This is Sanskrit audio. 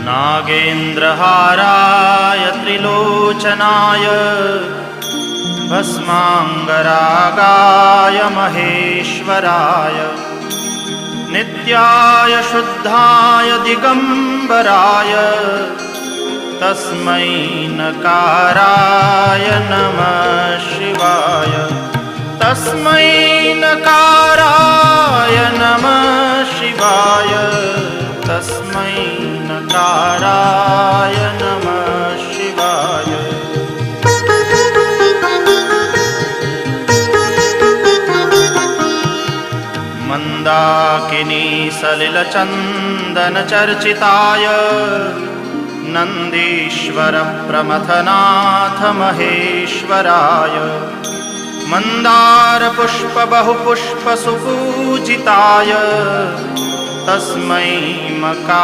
नागेन्द्रहाराय त्रिलोचनाय भस्माङ्गरागाय महेश्वराय नित्याय शुद्धाय दिगम्बराय तस्मै नकाराय नमः शिवाय। तस्मै नकाराय नमः शिवाय। तस्मै नकाराय नमः शिवाय। मन्दाकिनी सलिलचन्दनचर्चिताय नन्दीश्वर प्रमथनाथ महेश्वराय मन्दारपुष्प बहुपुष्प सुपूजिताय तस्मै मका